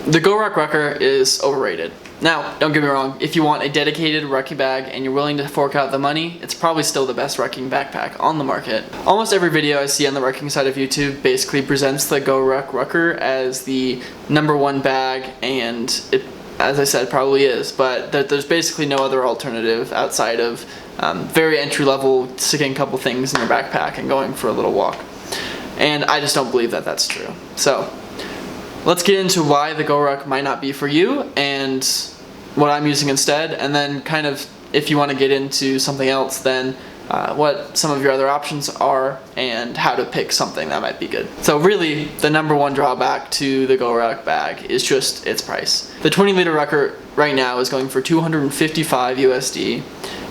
The GORUCK Rucker is overrated. Now, don't get me wrong, if you want a dedicated rucking bag and you're willing to fork out the money, it's probably still the best rucking backpack on the market. Almost every video I see on the rucking side of YouTube basically presents the GORUCK Rucker as the #1 bag, and it, as I said, probably is, but there's basically no other alternative outside of very entry level, sticking a couple things in your backpack and going for a little walk. And I just don't believe that that's true. So let's get into why the GORUCK might not be for you and what I'm using instead, and then kind of, if you want to get into something else, then what some of your other options are and how to pick something that might be good. So really, the #1 drawback to the GORUCK bag is just its price. The 20-liter Rucker right now is going for $255 USD,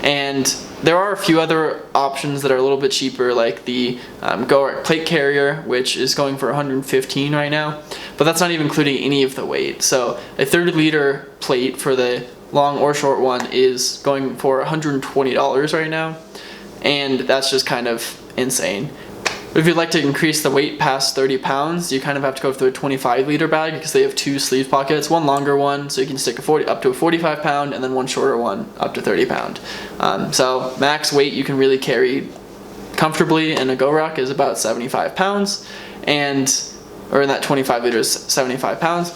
and there are a few other options that are a little bit cheaper, like the GORUCK plate carrier, which is going for $115 right now, but that's not even including any of the weight. So a 30-liter plate for the long or short one is going for $120 right now, and that's just kind of insane. But if you'd like to increase the weight past 30 pounds, you kind of have to go for a 25-liter bag because they have 2 sleeve pockets, one longer one so you can stick up to a 45 pound, and then one shorter one up to 30 pound. So max weight you can really carry comfortably in a GORUCK is about 75 pounds, or in that 25 liters, 75 pounds.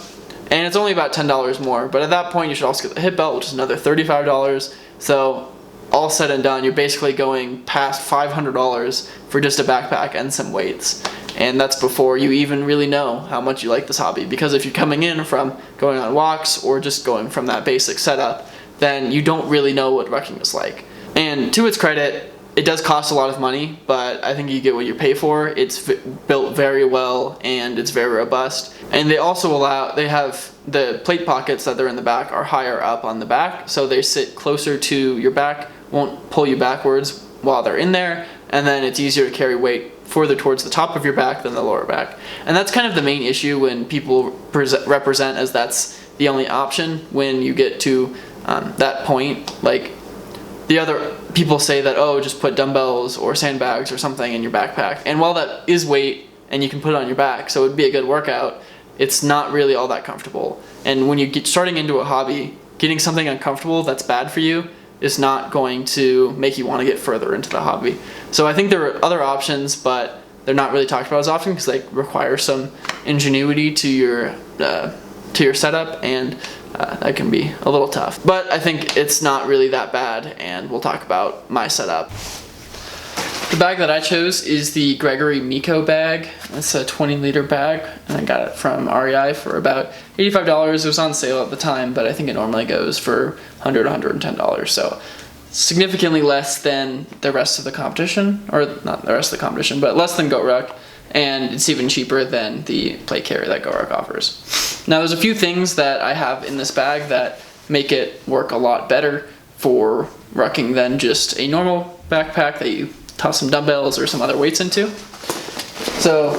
And it's only about $10 more, but at that point you should also get the hip belt, which is another $35. So all said and done, you're basically going past $500 for just a backpack and some weights. And that's before you even really know how much you like this hobby. Because if you're coming in from going on walks or just going from that basic setup, then you don't really know what rucking is like. And to its credit, it does cost a lot of money, but I think you get what you pay for. It's built very well and it's very robust. And they also they have the plate pockets that they're in the back are higher up on the back, so they sit closer to your back, won't pull you backwards while they're in there, and then it's easier to carry weight further towards the top of your back than the lower back. And that's kind of the main issue when people represent as that's the only option when you get to that point. Like, the other people say that, oh, just put dumbbells or sandbags or something in your backpack. And while that is weight and you can put it on your back, so it would be a good workout, it's not really all that comfortable. And when you get starting into a hobby, getting something uncomfortable that's bad for you is not going to make you want to get further into the hobby. So I think there are other options, but they're not really talked about as often because they require some ingenuity to your setup, and that can be a little tough. But I think it's not really that bad, and we'll talk about my setup. The bag that I chose is the Gregory Miko bag. It's a 20-liter bag, and I got it from REI for about $85. It was on sale at the time, but I think it normally goes for $100, $110. So significantly less than the rest of the competition, or not the rest of the competition, but less than GORUCK, and it's even cheaper than the plate carrier that GORUCK offers. Now, there's a few things that I have in this bag that make it work a lot better for rucking than just a normal backpack that you toss some dumbbells or some other weights into. So,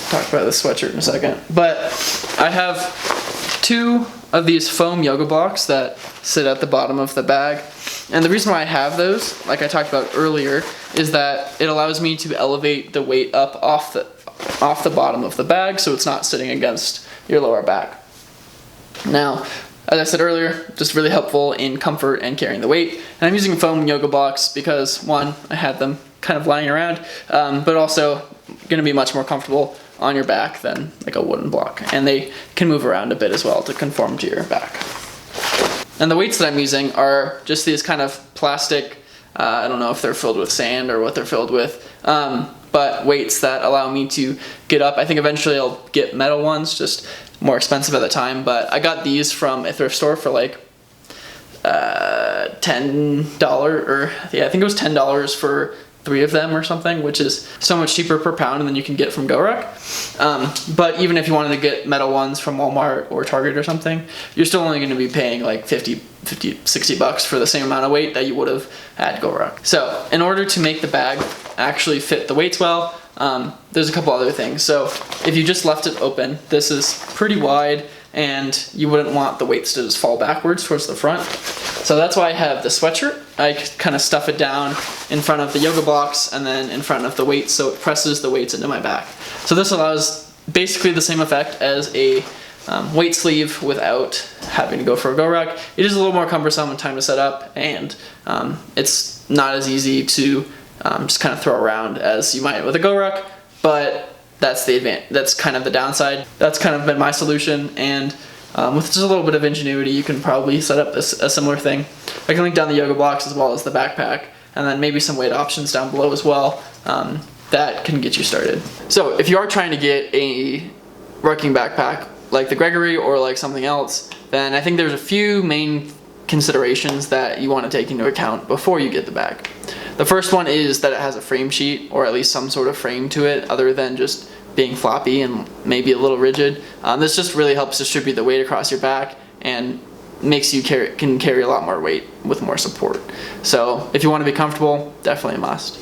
talk about this sweatshirt in a second. But I have 2 of these foam yoga blocks that sit at the bottom of the bag. And the reason why I have those, like I talked about earlier, is that it allows me to elevate the weight up off the bottom of the bag so it's not sitting against your lower back. Now, as I said earlier, just really helpful in comfort and carrying the weight. And I'm using foam yoga blocks because, one, I had them kind of lying around, but also going to be much more comfortable on your back than like a wooden block. And they can move around a bit as well to conform to your back. And the weights that I'm using are just these kind of plastic, I don't know if they're filled with sand or what they're filled with, but weights that allow me to get up. I think eventually I'll get metal ones, just more expensive at the time, but I got these from a thrift store for like $10, or yeah, I think it was $10 for 3 of them or something, which is so much cheaper per pound than you can get from GORUCK. But even if you wanted to get metal ones from Walmart or Target or something, you're still only going to be paying like $50, $60 for the same amount of weight that you would have at GORUCK. So in order to make the bag actually fit the weights well, there's a couple other things. So if you just left it open, this is pretty wide, and you wouldn't want the weights to just fall backwards towards the front. So that's why I have the sweatshirt. I kind of stuff it down in front of the yoga blocks and then in front of the weights, so it presses the weights into my back. So this allows basically the same effect as a weight sleeve without having to go for a GORUCK. It is a little more cumbersome and time to set up, and it's not as easy to just kind of throw around as you might with a GORUCK, but that's kind of the downside. That's kind of been my solution, and with just a little bit of ingenuity, you can probably set up a similar thing. I can link down the yoga blocks as well as the backpack, and then maybe some weight options down below as well. That can get you started. So if you are trying to get a rucking backpack like the Gregory or like something else, then I think there's a few main considerations that you want to take into account before you get the bag. The first one is that it has a frame sheet, or at least some sort of frame to it other than just being floppy and maybe a little rigid. This just really helps distribute the weight across your back and makes you can carry a lot more weight with more support. So if you want to be comfortable, definitely a must.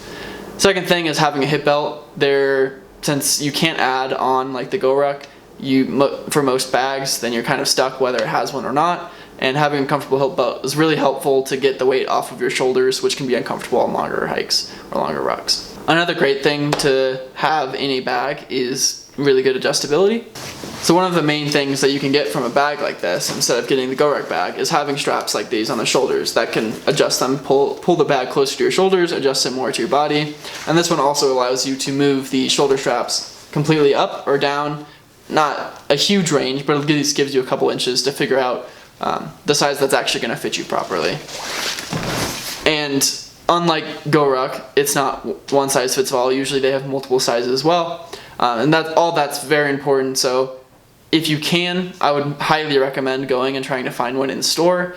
Second thing is having a hip belt. Since you can't add on like the GORUCK, for most bags, then you're kind of stuck whether it has one or not. And having a comfortable hip belt is really helpful to get the weight off of your shoulders, which can be uncomfortable on longer hikes or longer rucks. Another great thing to have in a bag is really good adjustability. So one of the main things that you can get from a bag like this, instead of getting the GORUCK bag, is having straps like these on the shoulders that can adjust them, pull the bag closer to your shoulders, adjust it more to your body. And this one also allows you to move the shoulder straps completely up or down. Not a huge range, but at least gives you a couple inches to figure out the size that's actually going to fit you properly. And unlike GORUCK, it's not one size fits all. Usually they have multiple sizes as well. And that's very important. So if you can, I would highly recommend going and trying to find one in store.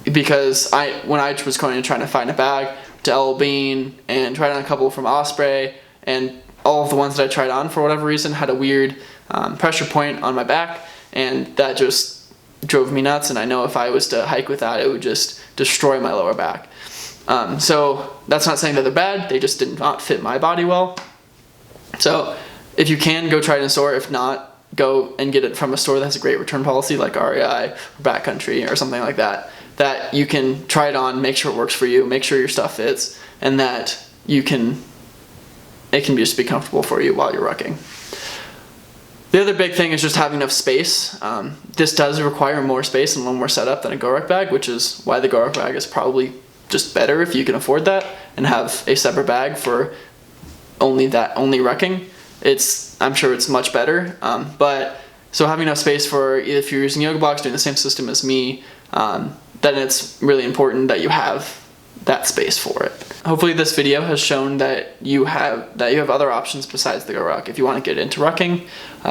Because when I was going and trying to find a bag to L Bean and tried on a couple from Osprey, and all of the ones that I tried on for whatever reason had a weird pressure point on my back, and that just drove me nuts. And I know if I was to hike with that, it would just destroy my lower back. So that's not saying that they're bad, they just did not fit my body well. So if you can, go try it in a store. If not, go and get it from a store that has a great return policy like REI or Backcountry or something like that, that you can try it on, make sure it works for you, make sure your stuff fits, and that it can just be comfortable for you while you're rucking. The other big thing is just having enough space. This does require more space and a little more setup than a GORUCK bag, which is why the GORUCK bag is probably just better if you can afford that and have a separate bag for only rucking. I'm sure it's much better. So having enough space for, if you're using yoga blocks, doing the same system as me, then it's really important that you have that space for it. Hopefully this video has shown that you have other options besides the GORUCK. If you want to get into rucking,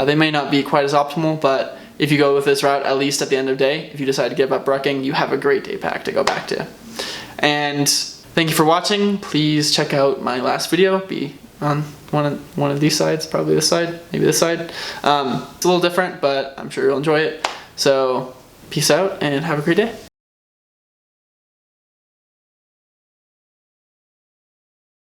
they may not be quite as optimal, but if you go with this route, at least at the end of the day, if you decide to give up rucking, you have a great day pack to go back to. And thank you for watching. Please check out my last video. Be on one of these sides, probably this side, maybe this side. It's a little different, but I'm sure you'll enjoy it. So peace out and have a great day.